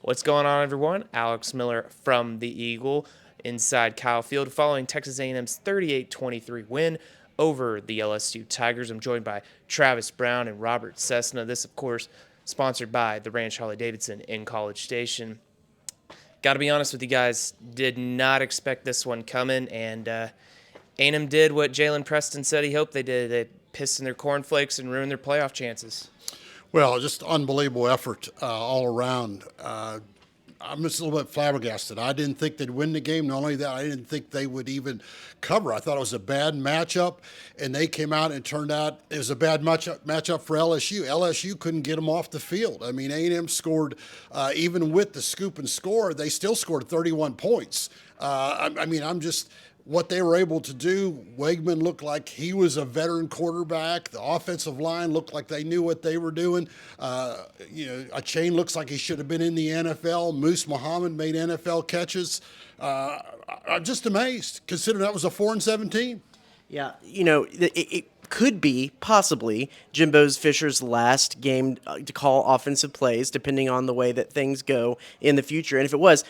What's going on, everyone? Alex Miller from the Eagle inside Kyle Field following Texas A&M's 38-23 win over the LSU Tigers. I'm joined by Travis Brown and Robert Cessna. This, of course, sponsored by the Ranch Harley-Davidson in College Station. Got to be honest with you guys, did not expect this one coming, and A&M did what Jalen Preston said he hoped they did. They pissed in their cornflakes and ruined their playoff chances. Well, just unbelievable effort all around. I'm just a little bit flabbergasted. I didn't think they'd win the game. Not only that, I didn't think they would even cover. I thought it was a bad matchup, and they came out and it turned out it was a bad matchup for LSU. LSU couldn't get them off the field. I mean, A&M scored, even with the scoop and score, they still scored 31 points. I'm just what they were able to do. Weigman looked like he was a veteran quarterback. The offensive line looked like they knew what they were doing. A chain looks like he should have been in the NFL. Moose Muhammad made NFL catches. I'm just amazed, considering that was a 4-7 team. Yeah, it could be possibly Jimbo Fisher's last game to call offensive plays, depending on the way that things go in the future. And if it was,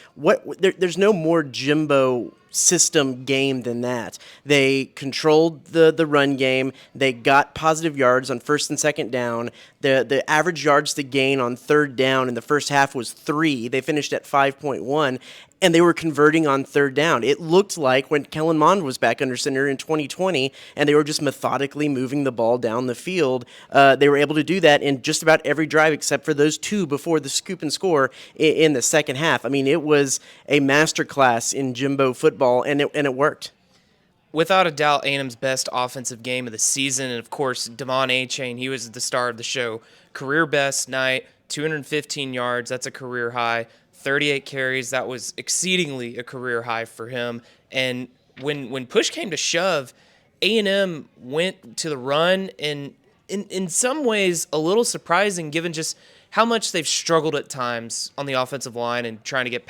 there's no more Jimbo system game than that. They controlled the run game. They got positive yards on first and second down. The average yards to gain on third down in the first half was 3. They finished at 5.1. And they were converting on third down. It looked like when Kellen Mond was back under center in 2020, and they were just methodically moving the ball down the field. They were able to do that in just about every drive except for those 2 before the scoop and score in the second half. I mean, it was a masterclass in Jimbo football, and it worked. Without a doubt, A&M's best offensive game of the season, and of course, Devon Achane, he was the star of the show. Career best night, 215 yards, that's a career high. 38 carries, that was exceedingly a career high for him. And when push came to shove, A&M went to the run, and in some ways a little surprising given just how much they've struggled at times on the offensive line and trying to get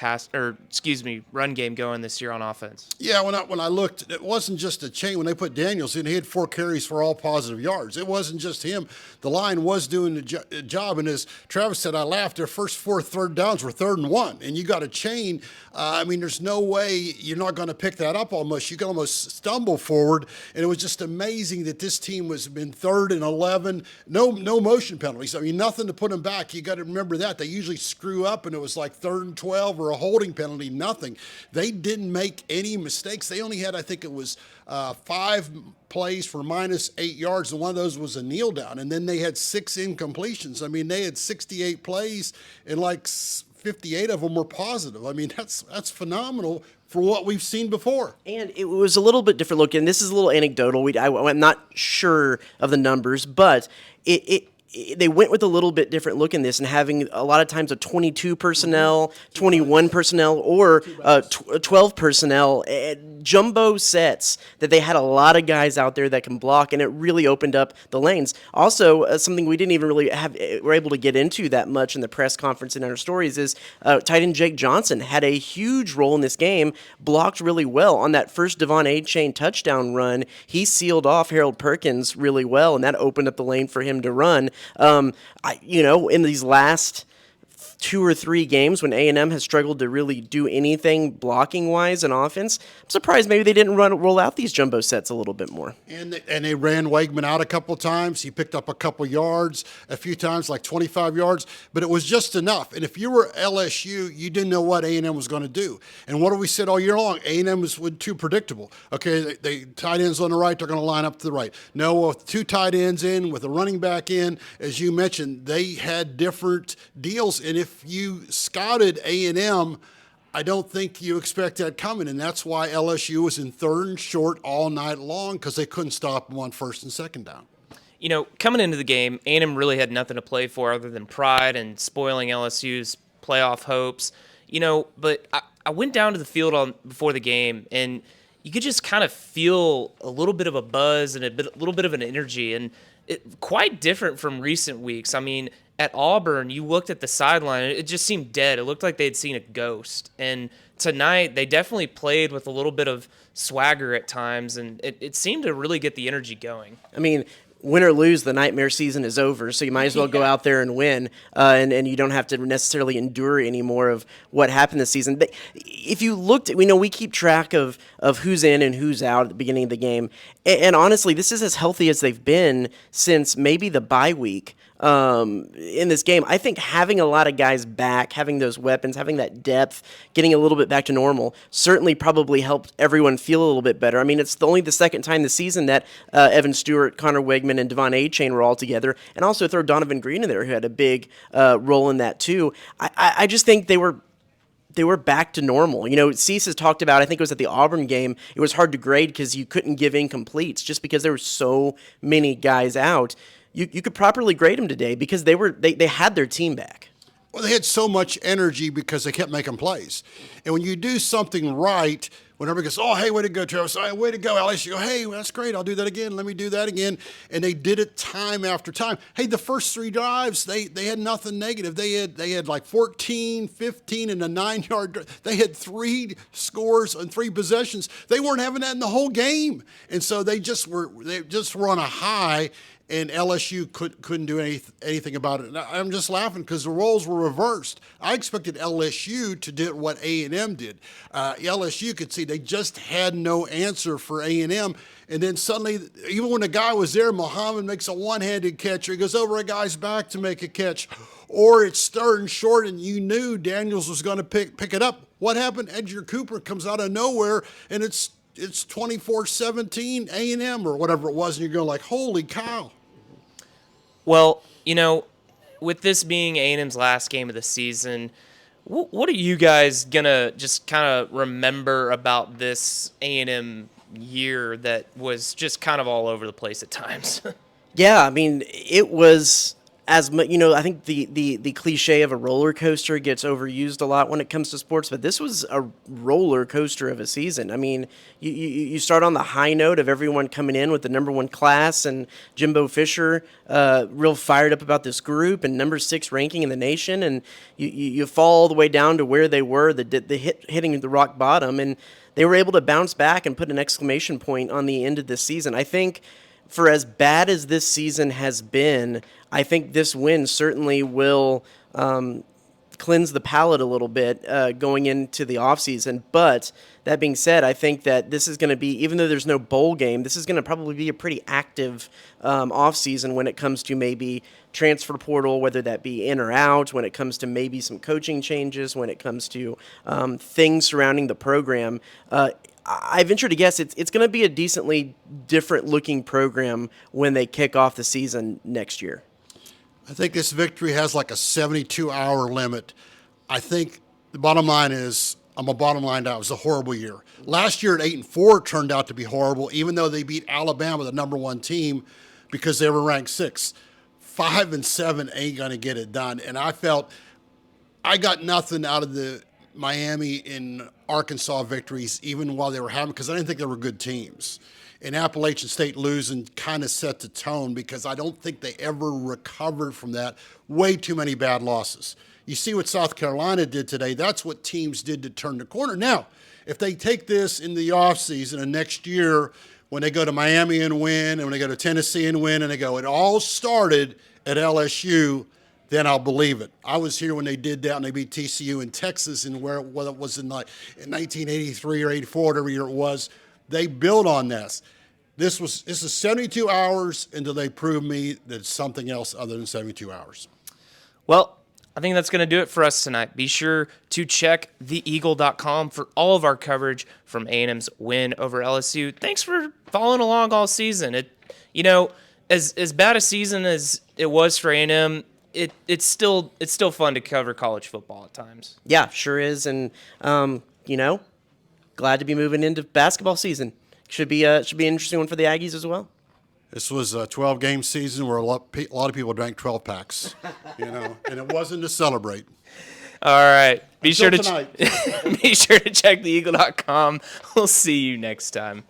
run game going this year on offense. Yeah, when I looked, it wasn't just a chain. When they put Daniels in, he had 4 carries for all positive yards. It wasn't just him. The line was doing the job, and as Travis said, I laughed. Their first 4 third downs were 3rd and 1, and you got a chain. There's no way you're not going to pick that up almost. You can almost stumble forward, and it was just amazing that this team was been 3rd and 11, no motion penalties. I mean, nothing to put them back. You got to remember that. They usually screw up, and it was like 3rd and 12 or a holding penalty, nothing. They didn't make any mistakes. They only had, I think it was 5 plays for minus 8 yards, and one of those was a kneel down. And then they had 6 incompletions. I mean, they had 68 plays, and like 58 of them were positive. I mean, that's phenomenal for what we've seen before. And it was a little bit different looking. This is a little anecdotal. I'm not sure of the numbers, but they went with a little bit different look in this, and having a lot of times a 22 personnel, 21 personnel, or 12 personnel, jumbo sets that they had a lot of guys out there that can block, and it really opened up the lanes. Also, something we didn't even really were able to get into that much in the press conference in our stories is tight end Jake Johnson had a huge role in this game, blocked really well. On that first Devon Achane touchdown run, he sealed off Harold Perkins really well, and that opened up the lane for him to run. In these last 2 or 3 games when A&M has struggled to really do anything blocking-wise in offense, I'm surprised maybe they didn't roll out these jumbo sets a little bit more. And they ran Weigman out a couple of times. He picked up a couple yards, a few times like 25 yards, but it was just enough. And if you were LSU, you didn't know what A&M was going to do. And what have we said all year long? A&M was too predictable. Okay, they tight ends on the right, they're going to line up to the right. No, with 2 tight ends in, with a running back in, as you mentioned, they had different deals. And if you scouted A&M, I don't think you expect that coming, and that's why LSU was in 3rd and short all night long, because they couldn't stop them on 1st and 2nd down. Coming into the game, A&M really had nothing to play for other than pride and spoiling LSU's playoff hopes. But I went down to the field before the game, and you could just kind of feel a little bit of a buzz and a little bit of an energy, and quite different from recent weeks. I mean, at Auburn, you looked at the sideline, it just seemed dead. It looked like they'd seen a ghost. And tonight, they definitely played with a little bit of swagger at times, and it seemed to really get the energy going. I mean, win or lose, the nightmare season is over. So you might as well go out there and win, and you don't have to necessarily endure any more of what happened this season. But if you looked at, we keep track of who's in and who's out at the beginning of the game, and honestly, this is as healthy as they've been since maybe the bye week. In this game, I think having a lot of guys back, having those weapons, having that depth, getting a little bit back to normal, certainly probably helped everyone feel a little bit better. I mean, it's only the second time this season that Evan Stewart, Connor Wegman, and Devon A-Chain were all together, and also throw Donovan Green in there, who had a big role in that too. I just think they were back to normal. Cease has talked about, I think it was at the Auburn game, it was hard to grade because you couldn't give incompletes just because there were so many guys out. You could properly grade them today because they had their team back. Well, they had so much energy because they kept making plays. And when you do something right, when everybody goes, oh, hey, way to go, Travis. Hey, way to go, LSU. You go, hey, well, that's great. I'll do that again. Let me do that again. And they did it time after time. Hey, the first 3 drives, they had nothing negative. They had like 14, 15, and a 9-yard. They had 3 scores and 3 possessions. They weren't having that in the whole game. And so they just were on a high. And LSU couldn't do anything about it. And I'm just laughing because the roles were reversed. I expected LSU to do what A&M did. LSU could see they just had no answer for A&M. And then suddenly, even when the guy was there, Muhammad makes a one-handed catch, or he goes over a guy's back to make a catch, or it's third and short, and you knew Daniels was going to pick it up. What happened? Edgar Cooper comes out of nowhere, and it's 24-17 A&M or whatever it was, and you're going like, holy cow. Well, with this being A&M's last game of the season, what are you guys going to just kind of remember about this A&M year that was just kind of all over the place at times? Yeah, I mean, it was as much, I think the cliche of a roller coaster gets overused a lot when it comes to sports, but this was a roller coaster of a season. I mean, you start on the high note of everyone coming in with the number 1 class and Jimbo Fisher real fired up about this group and number 6 ranking in the nation, and you fall all the way down to where they were, hitting the rock bottom, and they were able to bounce back and put an exclamation point on the end of this season. I think for as bad as this season has been, I think this win certainly will cleanse the palate a little bit going into the offseason. But that being said, I think that this is going to be, even though there's no bowl game, this is going to probably be a pretty active offseason when it comes to maybe transfer portal, whether that be in or out, when it comes to maybe some coaching changes, when it comes to things surrounding the program. I venture to guess it's going to be a decently different looking program when they kick off the season next year. I think this victory has like a 72-hour limit. I think the bottom line is, I'm a bottom line out. It was a horrible year. Last year at 8-4 turned out to be horrible, even though they beat Alabama, the number 1 team, because they were ranked 6th. 5-7 ain't going to get it done. And I felt I got nothing out of the Miami and Arkansas victories, even while they were having, because I didn't think they were good teams. And Appalachian State losing kind of set the tone because I don't think they ever recovered from that. Way too many bad losses. You see what South Carolina did today. That's what teams did to turn the corner. Now, if they take this in the offseason and next year when they go to Miami and win, and when they go to Tennessee and win, and they go, it all started at LSU, then I'll believe it. I was here when they did that, and they beat TCU in Texas, and where it was in 1983 or 84, whatever year it was. They built on this. This is 72 hours until they prove me that it's something else other than 72 hours. Well, I think that's going to do it for us tonight. Be sure to check theeagle.com for all of our coverage from A&M's win over LSU. Thanks for following along all season. As bad a season as it was for A&M, it's still fun to cover college football at times. Yeah, sure is, and glad to be moving into basketball season. Should be an interesting one for the Aggies as well. This was a 12-game season where a lot of people drank 12 packs, and it wasn't to celebrate. All right. Be Until sure to tonight. be sure to check theeagle.com. We'll see you next time.